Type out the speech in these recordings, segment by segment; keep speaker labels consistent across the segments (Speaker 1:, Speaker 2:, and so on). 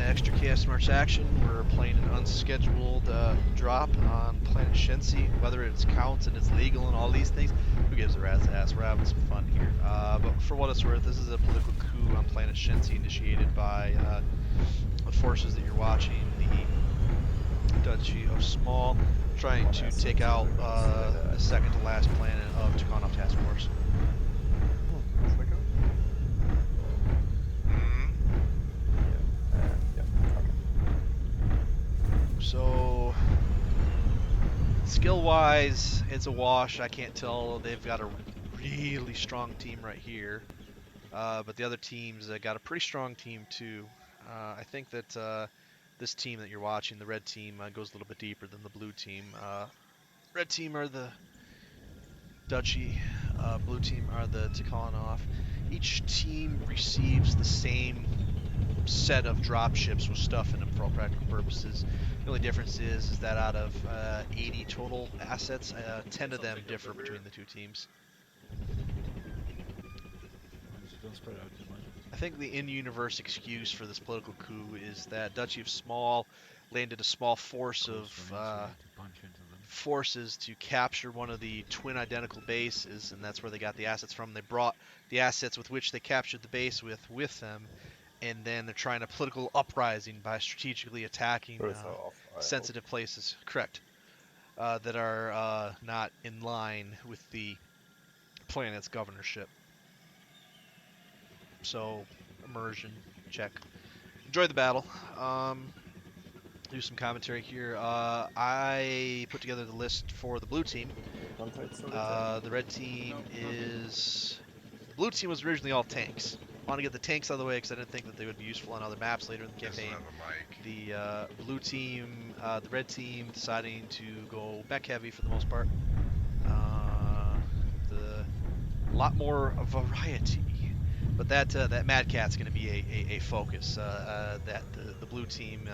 Speaker 1: extra Chaos March action. We're playing an unscheduled drop on planet Shensi. Whether it counts and it's legal and all these things, who gives a rat's ass? We're having some fun here. But for what it's worth, this is a political coup on planet Shensi initiated by the forces that you're watching, the Duchy of Small, trying to take out the second to last planet of Tucano Task Force. So, skill-wise, it's a wash. I can't tell. They've got a really strong team right here. But the other teams got a pretty strong team, too. I think that this team that you're watching, the red team, goes a little bit deeper than the blue team. Red team are the Duchy, blue team are the Tikhanovs. Each team receives the same set of drop ships with stuff in them for all practical purposes. The only difference is that out of 80 total assets, 10 of them differ between the two teams. I think the in-universe excuse for this political coup is that Duchy of Small landed a small force of forces to capture one of the twin identical bases, and that's where they got the assets from. They brought the assets with which they captured the base with them, and then they're trying a political uprising by strategically attacking sensitive places, correct, that are not in line with the planet's governorship. So, immersion, check. Enjoy the battle. Do some commentary here. I put together the list for the blue team. The red team is... The blue team was originally all tanks. I want to get the tanks out of the way because I didn't think that they would be useful on other maps later in the campaign. The blue team, the red team deciding to go mech heavy for the most part. A lot more variety. But that Mad Cat's going to be a focus. The blue team,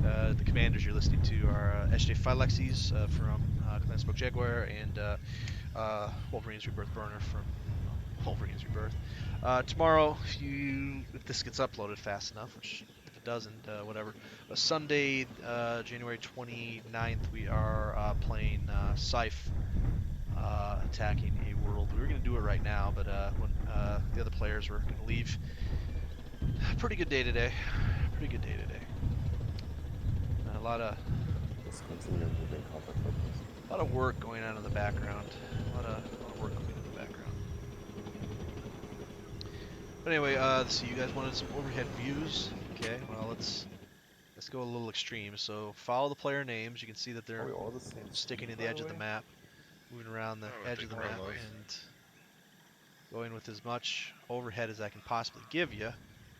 Speaker 1: the commanders you're listening to are SJ Phylexes from Command Spoke Jaguar and Wolverine's Rebirth Burner from Wolverine's Rebirth. Tomorrow, if this gets uploaded fast enough, which if it doesn't, whatever. Sunday, January 29th, we are playing Scythe. Attacking a world. We were going to do it right now, but when the other players were going to leave. Pretty good day today. Pretty good day today. A lot of work going on in the background. A lot of work going on in the background. But anyway, so you guys wanted some overhead views. Okay, well let's go a little extreme. So follow the player names. You can see that they're sticking in the edge of the map. Moving around the edge of the map and going with as much overhead as I can possibly give you. You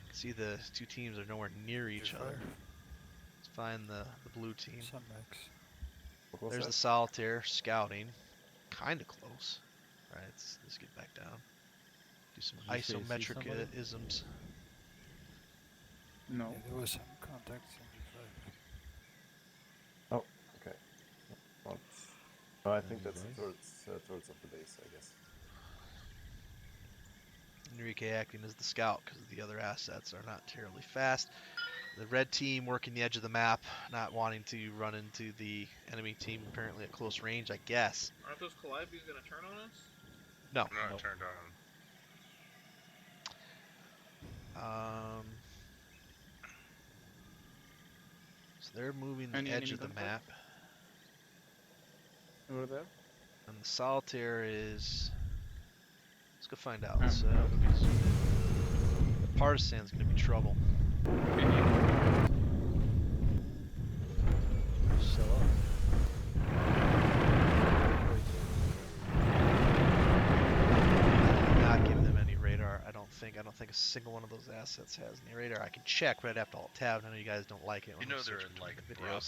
Speaker 1: can see the two teams are nowhere near each other. Let's find the blue team. There's the Solitaire scouting. Kind of close. Alright, let's get back down. Do some isometric isms.
Speaker 2: No.
Speaker 3: Yeah, there was some contact.
Speaker 4: Oh, okay. Well, no, I think that's towards of the base, I guess.
Speaker 1: Enrique acting as the scout because the other assets are not terribly fast. The red team working the edge of the map, not wanting to run into the enemy team apparently at close range, I guess.
Speaker 2: Aren't those Calliope's going to turn on us?
Speaker 1: No.
Speaker 5: Not turned on.
Speaker 1: So they're moving the edge of the map.
Speaker 2: Over there?
Speaker 1: And the Solitaire is... Let's go find out. So, the Partisan's going to be trouble. Not giving them any radar. I don't think a single one of those assets has any radar. I can check, but I'd have to alt tab. I know you guys don't like it.
Speaker 5: You know they're in like Bravo 2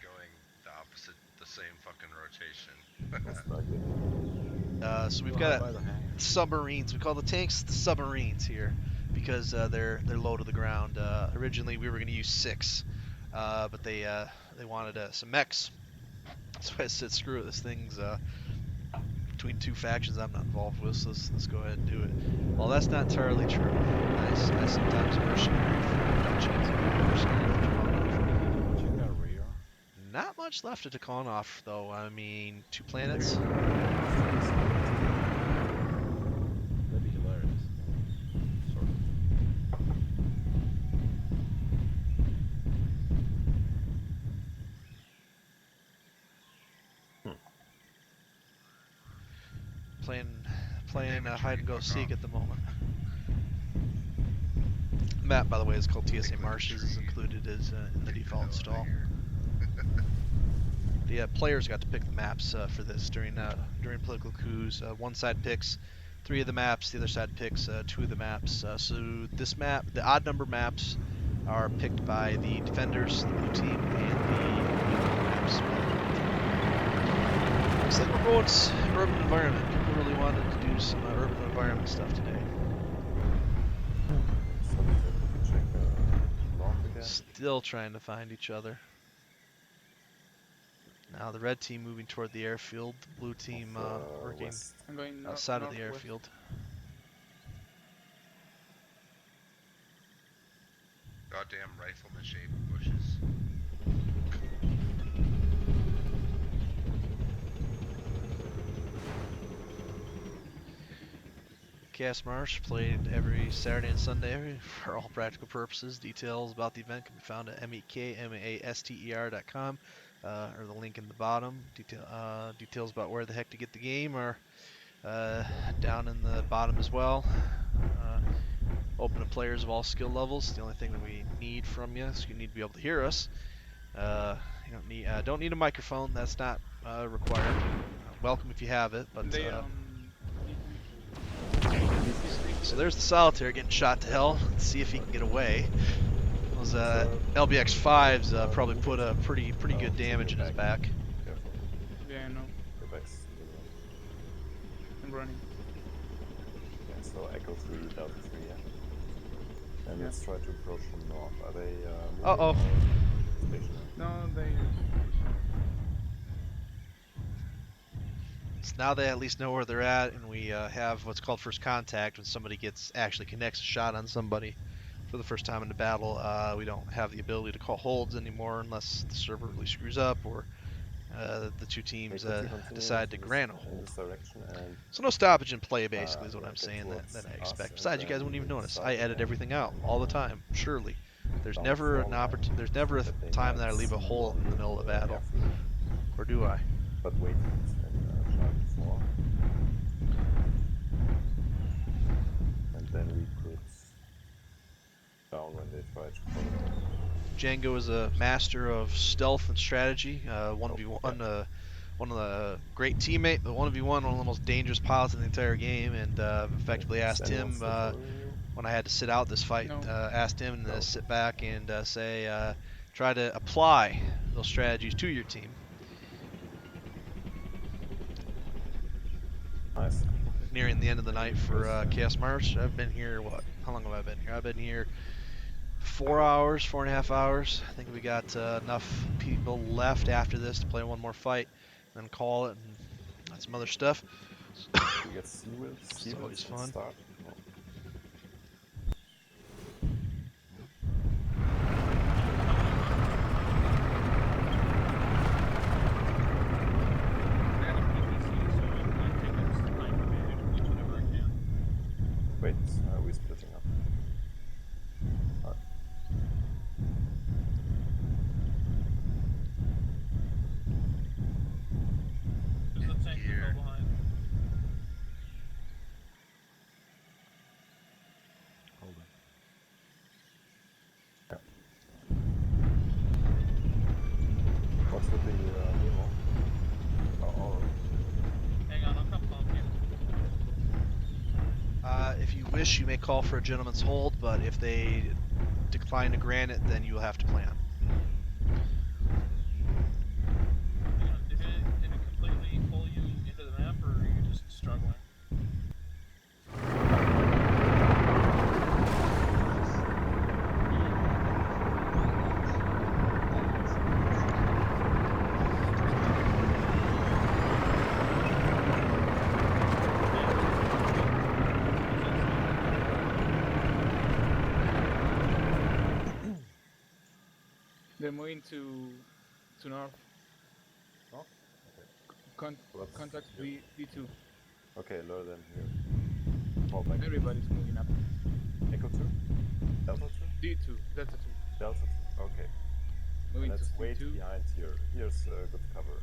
Speaker 5: going the opposite, the same fucking rotation.
Speaker 1: So we've got submarines. We call the tanks the submarines here because they're low to the ground. Originally we were going to use 6, but they wanted some mechs. So I said, screw it. This thing's between two factions I'm not involved with, so let's go ahead and do it. Well, that's not entirely true. I sometimes mercenary for chance of getting first
Speaker 3: But you got Rio.
Speaker 1: Not much left to Tekon off, though. I mean, 2 planets.
Speaker 3: That'd be hilarious. Sort of.
Speaker 1: Playing hide and go seek at the moment. Map, by the way, is called TSA Marshes. Is included as in the default install. The players got to pick the maps for this during political coups. One side picks 3 of the maps, the other side picks 2 of the maps. So this map, the odd number maps, are picked by the defenders, the blue team, and the maps. Looks like we're going urban environment. People really wanted to do some urban environment stuff today.
Speaker 4: So we can check north again.
Speaker 1: Still trying to find each other. Now the red team moving toward the airfield, the blue team working
Speaker 4: West.
Speaker 2: I'm going
Speaker 1: outside of the
Speaker 2: northwest.
Speaker 1: airfield.
Speaker 5: Goddamn rifleman shaped bushes.
Speaker 1: Chaos Marsh played every Saturday and Sunday for all practical purposes. Details about the event can be found at mekmaster.com or the link in the bottom. Details about where the heck to get the game are down in the bottom as well. Open to players of all skill levels. The only thing that we need from you is you need to be able to hear us. You don't need a microphone. That's not required. Welcome if you have it, but. So there's the solitaire getting shot to hell. Let's see if he can get away. Those LBX5s probably put a pretty good damage in his back.
Speaker 4: Careful.
Speaker 2: Yeah, I know.
Speaker 4: Go back.
Speaker 2: I'm running.
Speaker 4: Yeah, so Echo 3, Delta 3, yeah. And
Speaker 2: Yeah.
Speaker 4: let's try to approach from north. Are they moving
Speaker 1: Uh-oh.
Speaker 4: or stationary?
Speaker 2: No, they.
Speaker 1: So now they at least know where they're at, and we have what's called first contact when somebody actually connects a shot on somebody for the first time in the battle. We don't have the ability to call holds anymore unless the server really screws up or the 2 teams
Speaker 4: Okay, continue
Speaker 1: decide to
Speaker 4: into
Speaker 1: grant a
Speaker 4: in
Speaker 1: hold.
Speaker 4: this direction and
Speaker 1: So no stoppage in play, basically, is what
Speaker 4: yeah,
Speaker 1: I'm
Speaker 4: get
Speaker 1: saying
Speaker 4: towards
Speaker 1: that I
Speaker 4: us,
Speaker 1: expect.
Speaker 4: and
Speaker 1: Besides, you guys
Speaker 4: then
Speaker 1: wouldn't even notice.
Speaker 4: start
Speaker 1: I edit
Speaker 4: again.
Speaker 1: everything out all the time, surely. There's
Speaker 4: Down
Speaker 1: never an
Speaker 4: forward,
Speaker 1: there's never a
Speaker 4: that they
Speaker 1: time
Speaker 4: might
Speaker 1: that I leave a
Speaker 4: see
Speaker 1: hole
Speaker 4: on
Speaker 1: in the middle of a battle.
Speaker 4: airfield.
Speaker 1: Or do I?
Speaker 4: But wait, and try before. And then we put down when they try to follow.
Speaker 1: Django is a master of stealth and strategy. 1v1,
Speaker 4: yeah.
Speaker 1: one of the great teammate, but 1v1, one of the most dangerous pilots in the entire game, and effectively
Speaker 4: Is
Speaker 1: asked
Speaker 4: anyone
Speaker 1: him
Speaker 4: still following you?
Speaker 1: when I had to sit out this fight,
Speaker 2: No.
Speaker 1: asked him to
Speaker 4: No.
Speaker 1: sit back and say, try to apply those strategies to your team.
Speaker 4: Nice.
Speaker 1: Nearing the end of the night for Chaos March. I've been here, how long have I been here? I've been here 4 hours, 4.5 hours. I think we got enough people left after this to play one more fight, and then call it and some other stuff.
Speaker 4: We get Seawolves.
Speaker 1: It's always
Speaker 4: Seawolves
Speaker 1: fun.
Speaker 4: start. No. Wait, we're splitting up. Alright.
Speaker 2: There's a tank
Speaker 5: Here.
Speaker 2: fell behind.
Speaker 3: Hold on.
Speaker 4: What's with the Nemo? Oh,
Speaker 2: Hang on, I'll come pump you.
Speaker 1: If you wish, you may call for a gentleman's hold, but if they decline to grant it, then you will have to plan.
Speaker 2: Hang on, did it completely pull you into the map, or are you just struggling?
Speaker 6: They're moving to north.
Speaker 4: Oh, okay. What's
Speaker 6: Contact
Speaker 4: here?
Speaker 6: D2.
Speaker 4: Okay, lure them here. Fall back.
Speaker 6: Everybody's moving up.
Speaker 4: Echo 2? Delta 2?
Speaker 6: D2, Delta 2.
Speaker 4: Delta 2, okay.
Speaker 6: Moving
Speaker 4: And
Speaker 6: to
Speaker 4: let's wait
Speaker 6: C2.
Speaker 4: behind here. Here's a good cover.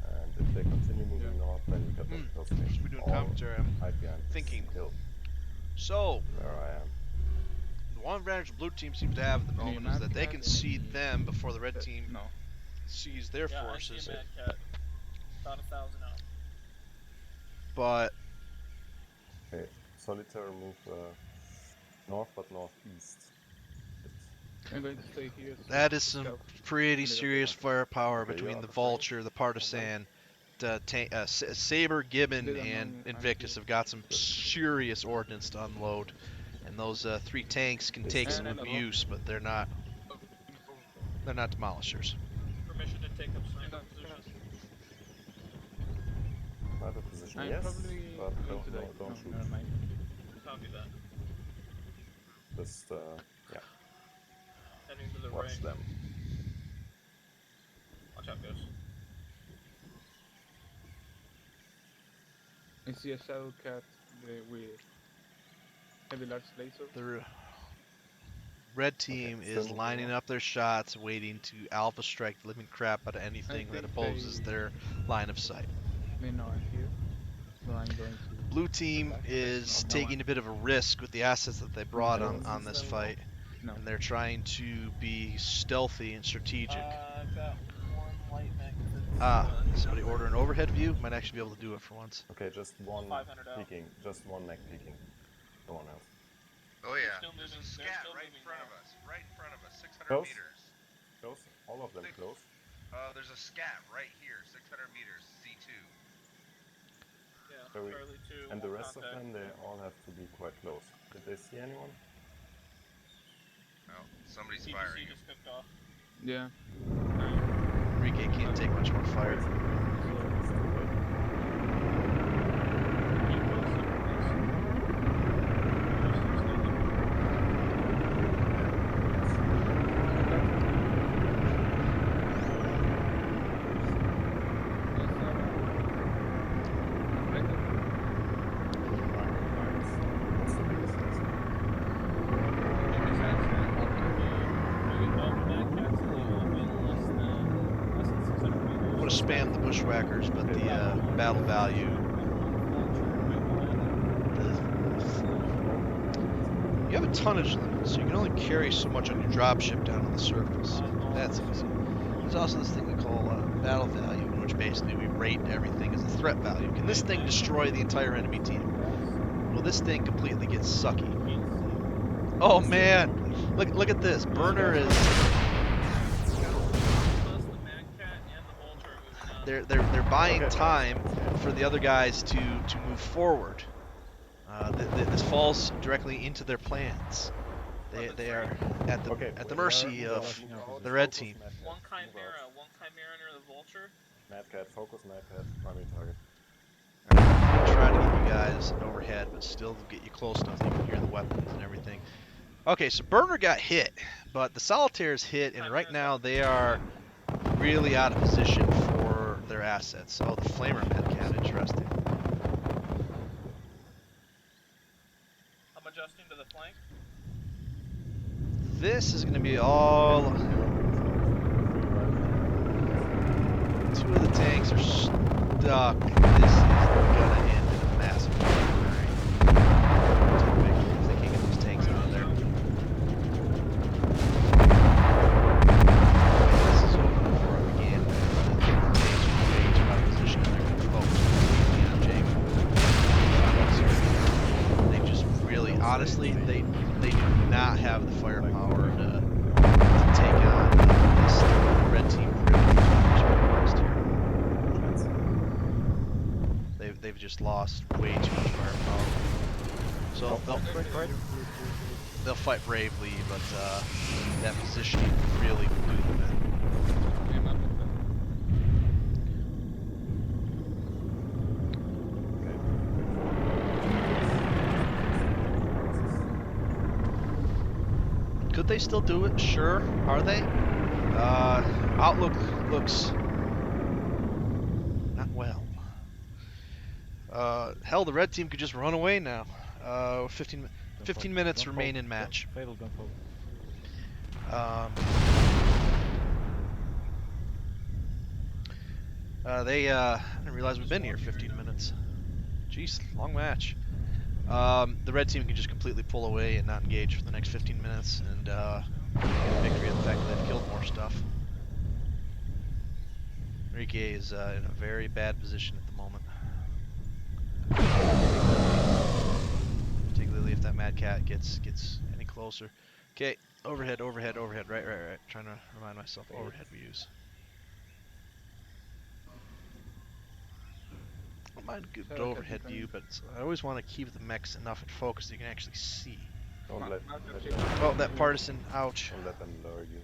Speaker 4: And if they continue moving north, then we got them close range.
Speaker 1: We're doing
Speaker 4: All
Speaker 1: commentary. I'm
Speaker 4: hide behind this
Speaker 1: thinking.
Speaker 4: hill
Speaker 1: So,
Speaker 4: where I am.
Speaker 1: the one advantage the blue team seems to have at the
Speaker 6: Any
Speaker 1: moment is that they
Speaker 6: Mad
Speaker 1: can
Speaker 6: Cat,
Speaker 1: see
Speaker 6: any-
Speaker 1: them before the red team
Speaker 6: No.
Speaker 1: sees their
Speaker 2: Yeah,
Speaker 1: forces.
Speaker 2: I see a Mad Cat. About 1,000 out.
Speaker 1: But
Speaker 4: Okay, Solitaire move north but northeast.
Speaker 6: I'm going to stay here.
Speaker 1: that is some
Speaker 6: Scout.
Speaker 1: pretty
Speaker 6: When they go
Speaker 1: serious
Speaker 6: back.
Speaker 1: firepower
Speaker 4: Okay,
Speaker 1: between
Speaker 4: you're
Speaker 1: the
Speaker 4: out of range
Speaker 1: Vulture, the
Speaker 4: of them.
Speaker 1: Partisan, Saber, Gibbon,
Speaker 6: They don't
Speaker 1: and
Speaker 6: know I'm
Speaker 1: Invictus
Speaker 6: here.
Speaker 1: have got some serious ordnance to unload. And those 3 tanks can
Speaker 4: They
Speaker 1: take
Speaker 4: still
Speaker 1: some
Speaker 6: And
Speaker 4: moving.
Speaker 1: abuse, but they're not demolishers.
Speaker 2: Permission to take up sniper position.
Speaker 4: Sniper position,
Speaker 6: I'm
Speaker 4: yes,
Speaker 6: probably
Speaker 4: but
Speaker 6: going to die.
Speaker 4: don't
Speaker 6: No,
Speaker 4: shoot.
Speaker 6: never mind.
Speaker 2: Copy that.
Speaker 4: Just yeah,
Speaker 2: Heading to the
Speaker 4: watch
Speaker 2: right.
Speaker 4: them.
Speaker 2: Watch out, guys.
Speaker 6: I see a Shadow Cat with heavy large laser.
Speaker 1: The red team
Speaker 4: still
Speaker 1: is
Speaker 4: moving
Speaker 1: lining
Speaker 4: north.
Speaker 1: up their shots, waiting to alpha strike the living crap out of anything that
Speaker 6: think
Speaker 1: opposes
Speaker 6: they-
Speaker 1: their line of sight.
Speaker 6: They know I'm here. So I'm going to.
Speaker 1: Blue team is
Speaker 6: No,
Speaker 1: taking a bit of a risk with the assets that they brought on this fight,
Speaker 6: No.
Speaker 1: and they're trying to be stealthy and strategic.
Speaker 2: I've got one light mech
Speaker 1: Somebody order an overhead view? Might actually be able to do it for once.
Speaker 4: Okay, just one
Speaker 2: 500 out.
Speaker 4: peeking, just one mech peeking. No one else.
Speaker 5: Oh yeah,
Speaker 2: still
Speaker 5: there's a
Speaker 2: moving- they're
Speaker 5: scat
Speaker 2: still
Speaker 5: right in
Speaker 2: moving
Speaker 5: front of
Speaker 2: north.
Speaker 5: us. Right in front of us. 600
Speaker 4: Close?
Speaker 5: meters.
Speaker 4: Close, all of them close.
Speaker 5: There's a scat right here. 600 meters. C2.
Speaker 2: Yeah,
Speaker 4: So we-
Speaker 2: Charlie 2.
Speaker 4: And the
Speaker 2: one
Speaker 4: rest of
Speaker 2: contact.
Speaker 4: them, they all have to be quite close. Did they see anyone?
Speaker 5: Oh, somebody's
Speaker 2: CBC
Speaker 5: firing.
Speaker 2: just cooked off.
Speaker 6: Yeah.
Speaker 1: Enrique can't take much more fire.
Speaker 2: Keep close, super close.
Speaker 4: What's the biggest risk?
Speaker 1: I'm going to spam the bushwhackers, but the battle value. You have a tonnage limit, so you can only carry so much on your dropship down on the surface. That's easy. There's also this thing we call battle value, in which basically we rate everything as a threat value. Can this thing destroy the entire enemy team? Will this thing completely get sucky? Oh man! Look at this. Burner is. They're buying time for the other guys to move forward. This falls directly into their plans. They are at the mercy of the red team.
Speaker 2: One Chimera near the Vulture.
Speaker 4: Mad Cat, focus Mad Cat, primary target.
Speaker 1: I'm trying to get you guys an overhead, but still get you close enough that you can hear the weapons and everything. Okay, so Burner got hit, but the Solitaire's hit, and right now they are really out of position for their assets. Oh, the Flamer Mad Cat, interesting.
Speaker 2: I'm adjusting to the flank.
Speaker 1: This is going to be all. 2 of the tanks are stuck. This is going to end in a massive they can't get those tanks out of there. This is over before I began. The tanks are way too out of position, and they're going to focus completely on Jacob. They just really, honestly, they do not have the firepower to take on this red team. They've just lost way too much firepower. So they'll fight bravely, but that positioning really will do them in. Could they still do it? Sure. Are they? Outlook looks not well. Hell, the red team could just run away now. 15 minutes
Speaker 3: Don't
Speaker 1: remain
Speaker 3: poke.
Speaker 1: in match.
Speaker 3: Fatal, don't poke.
Speaker 1: I didn't realize we've been here 15 minutes. Jeez, long match. The red team can just completely pull away and not engage for the next 15 minutes, and victory in the fact that they've killed more stuff. Enrique is in a very bad position at the moment. Particularly if that Mad Cat gets any closer. Okay, overhead. Right. Trying to remind myself, overhead we use. I don't mind a good
Speaker 6: So,
Speaker 1: overhead
Speaker 6: Captain
Speaker 1: view, but I always want to keep the mechs enough in focus that you can actually see.
Speaker 4: Don't let
Speaker 6: Malcolm,
Speaker 4: them,
Speaker 1: Oh, that partisan, ouch.
Speaker 4: don't let them lure you.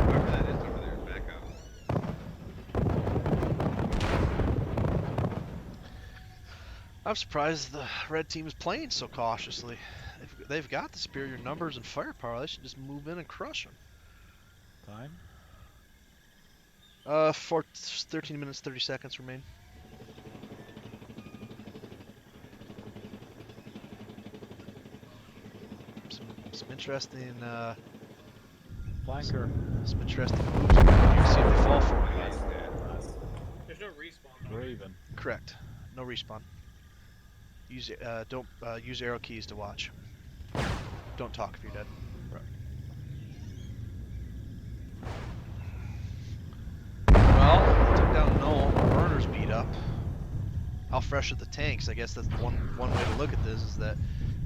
Speaker 5: Whoever that is over there, back up.
Speaker 1: I'm surprised the red team is playing so cautiously. They've got the superior numbers and firepower. They should just move in and crush them.
Speaker 3: Time?
Speaker 1: 13 minutes, 30 seconds remain. Some interesting,
Speaker 3: Flanker.
Speaker 1: some interesting moves. You can see if they fall for it.
Speaker 4: Nice, nice.
Speaker 2: There's no respawn.
Speaker 3: Raven.
Speaker 1: Correct. No respawn. Use don't use arrow keys to watch. Don't talk if you're dead. Well, took down Null. Burner's beat up. How fresh are the tanks? I guess that's one way to look at this, is that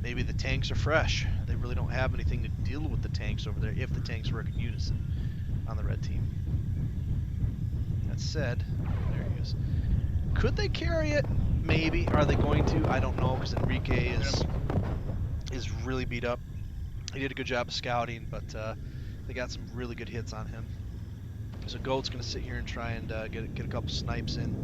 Speaker 1: maybe the tanks are fresh. They really don't have anything to deal with the tanks over there if the tanks work in unison on the red team. That said, there he is. Could they carry it? Maybe. Are they going to? I don't know, because Enrique is really beat up. He did a good job of scouting, but they got some really good hits on him. So Goat's going to sit here and try and get a couple snipes in.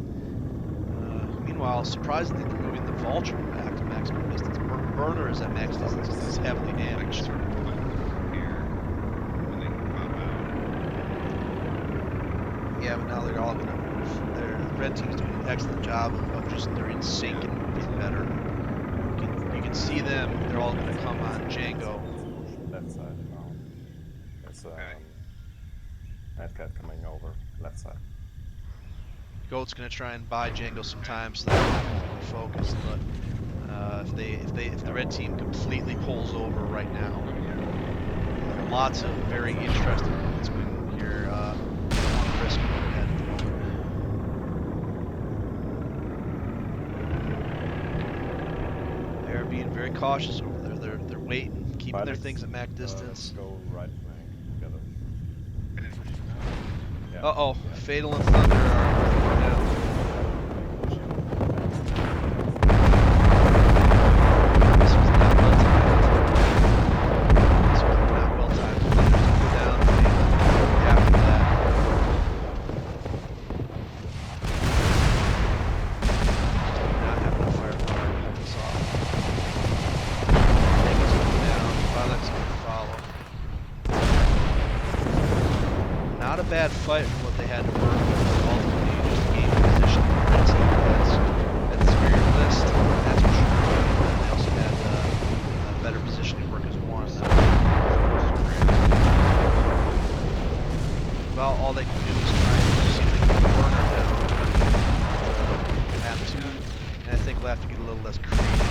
Speaker 1: Meanwhile, surprisingly, they're moving the Vulture back to maximum distance. Burner is at max distance because he's heavily damaged.
Speaker 5: Sort of put here when they can pop out.
Speaker 1: Yeah, but now they're all going to move. The red team's doing an excellent job of just, they're in sync and getting better. You can see them. They're all going to come on Django.
Speaker 4: Left side now. There's Mad Cat coming over. Left side.
Speaker 1: Goat's going to try and buy Django some time so they're not completely focused, but if the red team completely pulls over right now, lots of very interesting movements going here on Chris overhead at the moment. They're being very cautious over there. They're waiting, keeping their things at max distance.
Speaker 4: Let's go right flank together. Yeah.
Speaker 1: Uh-oh, Fatal and Thunder are down. This was not well timed. This was not well timed. Thunder's to go down. Fatal after that. Just did not have enough firepower to hold this off. Tango's going down. Violet's going to follow. Not a bad fight for what they had to work with. Ultimately, you just gained position. The red team had the superior list, that's for sure. And they also had a better positioning work as one. Well, all they can do is try and see if they can get Burner down. Map 2, and I think we'll have to get a little less creative.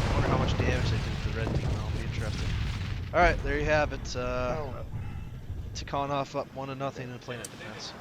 Speaker 1: I wonder how much damage they did to the red team. That'll be interesting. Alright, there you have it. Tikhonov up 1-0 and playing at defense.